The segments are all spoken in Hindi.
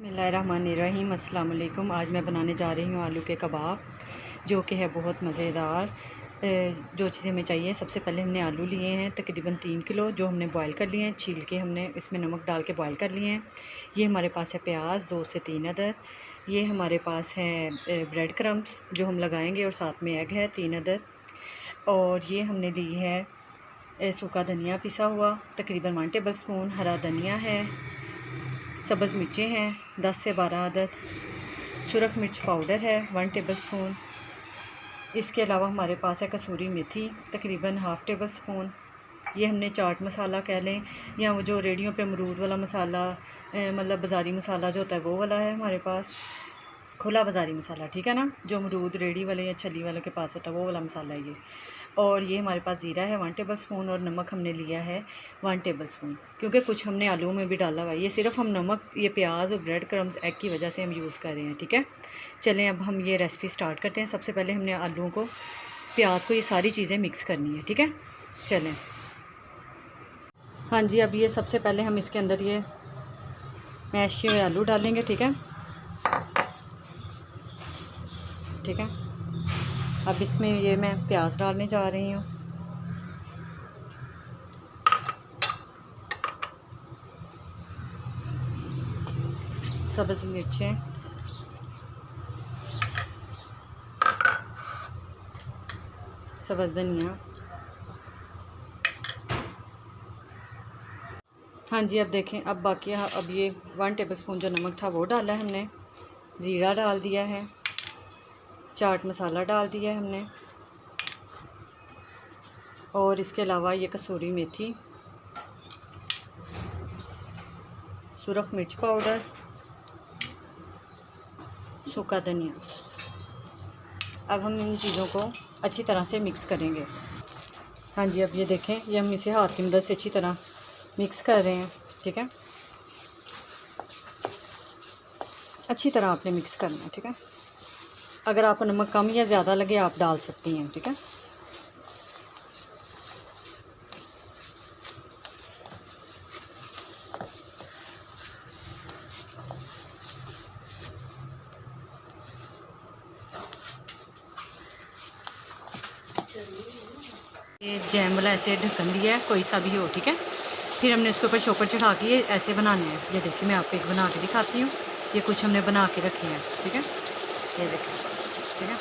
बिस्मिल्लाहिर्रहमानिर्रहीम। अस्सलाम वालेकुम। आज मैं बनाने जा रही हूँ आलू के कबाब, जो कि है बहुत मज़ेदार। जो चीज़ें हमें चाहिए, सबसे पहले हमने आलू लिए हैं तकरीबन 3 किलो, जो हमने बॉईल कर लिए हैं, छील के हमने इसमें नमक डाल के बॉईल कर लिए हैं। ये हमारे पास है प्याज 2 से 3 अदद। ये हमारे पास है ब्रेड क्रम्स जो हम लगाएंगे, और साथ में एग है 3 अदद। और ये हमने ली है सूखा धनिया पिसा हुआ तकरीबन 1 टेबल स्पून, हरा धनिया है, सब्ज़ मिर्चें हैं 10 से 12 अदद, सुरख मिर्च पाउडर है 1 टेबल स्पून। इसके अलावा हमारे पास है कसूरी मेथी तकरीबन हाफ़ टेबल स्पून। ये हमने चाट मसाला कह लें, या वो जो रेडियो पे अमरूद वाला मसाला, मतलब बाज़ारी मसाला जो होता है वो वाला है हमारे पास, खुला बाज़ारी मसाला, ठीक है ना, जो अमरूद रेडी वाले या छली वाले के पास होता है वो वाला मसाला है ये। और ये हमारे पास ज़ीरा है 1 टेबल स्पून, और नमक हमने लिया है 1 टेबल स्पून, क्योंकि कुछ हमने आलू में भी डाला हुआ है। ये सिर्फ हम नमक, ये प्याज और ब्रेड क्रम्स एग की वजह से हम यूज़ कर रहे हैं, ठीक है। चलें अब हम ये रेसिपी स्टार्ट करते हैं। सबसे पहले हमने आलूओं को, प्याज को, ये सारी चीज़ें मिक्स करनी है, ठीक है। चलें, हाँ जी, अब ये सबसे पहले हम इसके अंदर ये मैश किए हुए आलू डालेंगे, ठीक है, ठीक है। अब इसमें ये मैं प्याज डालने जा रही हूँ, सब्ज़ मिर्चें, सब्ज़ धनिया, हाँ जी। अब देखें, अब बाकी अब ये 1 टेबल स्पून जो नमक था वो डाला है हमने, ज़ीरा डाल दिया है, चाट मसाला डाल दिया है हमने, और इसके अलावा ये कसूरी मेथी, सुरख मिर्च पाउडर, सूखा धनिया। अब हम इन चीज़ों को अच्छी तरह से मिक्स करेंगे। हाँ जी, अब ये देखें, ये हम इसे हाथ की मदद से अच्छी तरह मिक्स कर रहे हैं, ठीक है। अच्छी तरह आपने मिक्स करना है, ठीक है। अगर आपको नमक कम या ज़्यादा लगे आप डाल सकती हैं, ठीक है। ये जैम वाला ऐसे ढक्कन दिया है, कोई सा भी हो, ठीक है। फिर हमने उसके ऊपर चोकर चढ़ा के ये ऐसे बनाने हैं। ये देखिए, मैं आपको एक बना के दिखाती हूँ। ये कुछ हमने बना के रखे हैं, ठीक है, ये देखिए, ठीक है।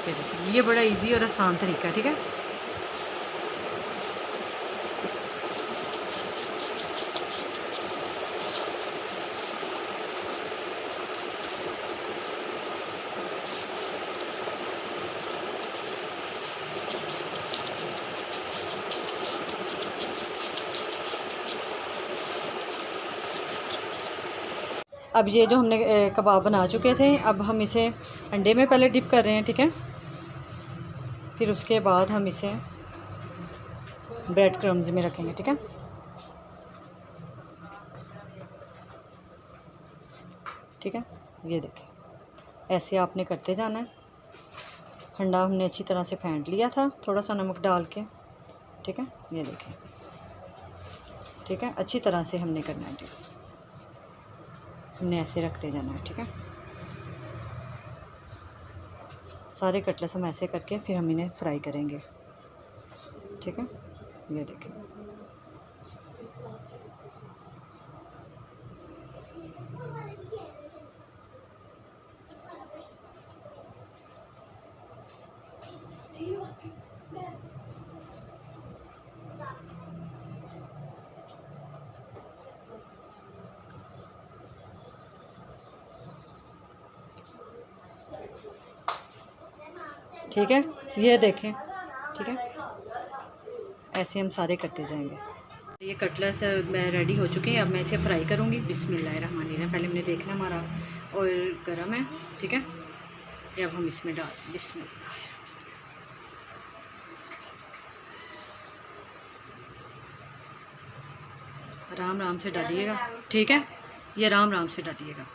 ये देखिए, ये बड़ा इजी और आसान तरीका है, ठीक है। अब ये जो हमने कबाब बना चुके थे, अब हम इसे अंडे में पहले डिप कर रहे हैं, ठीक है। फिर उसके बाद हम इसे ब्रेड क्रम्स में रखेंगे, ठीक है, ठीक है। ये देखें, ऐसे आपने करते जाना है। अंडा हमने अच्छी तरह से फेंट लिया था थोड़ा सा नमक डाल के, ठीक है। ये देखें, ठीक है, अच्छी तरह से हमने करना है, ठीक है। हमने ऐसे रखते जाना है, ठीक है। सारे कटलेट्स हम ऐसे करके फिर हम इन्हें फ्राई करेंगे, ठीक है। ये देखें, ठीक है। ये देखें, ठीक है, ऐसे हम सारे करते जाएंगे। ये कटलेट्स रेडी हो चुके हैं। अब मैं इसे फ्राई करूँगी। बिस्मिल्लाहिर्रहमानिर्रहीम। पहले हमने देखना हमारा ऑयल गर्म है, ठीक है। ये अब हम इसमें डाल, बिस्मिल्लाह, आराम आराम से डालिएगा, ठीक है। ये आराम आराम से डालिएगा।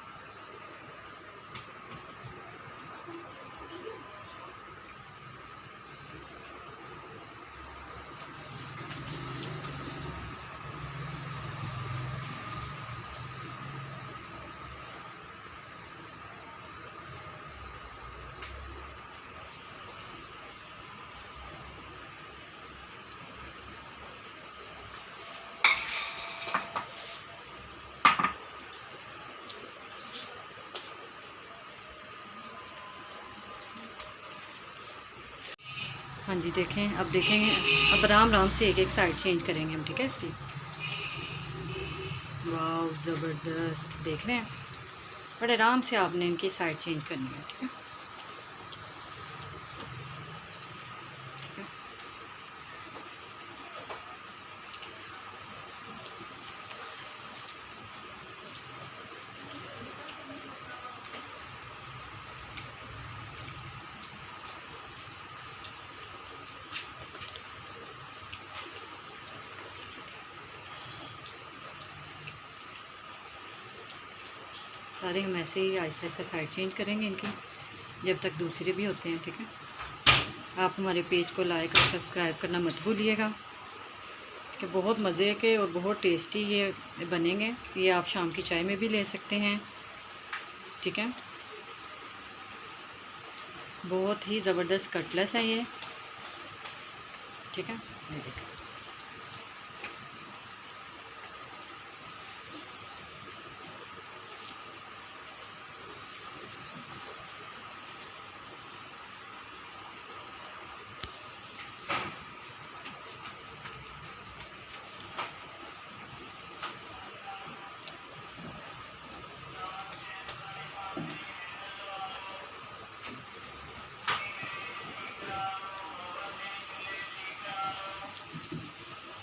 हाँ जी देखें, अब देखेंगे, अब आराम आराम से एक एक साइड चेंज करेंगे हम, ठीक है इसकी। वाह ज़बरदस्त, देख रहे हैं, बड़े आराम से आपने इनकी साइड चेंज करनी है, ठीक है। ठीक है, सारे हम ऐसे ही आहिस्ता आहिस्ता साइड चेंज करेंगे इनकी, जब तक दूसरे भी होते हैं, ठीक है। आप हमारे पेज को लाइक और सब्सक्राइब करना मत भूलिएगा, कि बहुत मज़े के और बहुत टेस्टी ये बनेंगे। ये आप शाम की चाय में भी ले सकते हैं, ठीक है। बहुत ही ज़बरदस्त कटलेट्स है ये, ठीक है। ये देखिए,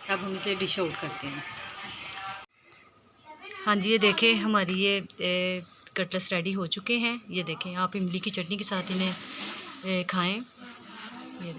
अब हम इसे डिश आउट करते हैं। हाँ जी, ये देखें, हमारी ये कटलेट्स रेडी हो चुके हैं। ये देखें, आप इमली की चटनी के साथ इन्हें खाएं। ये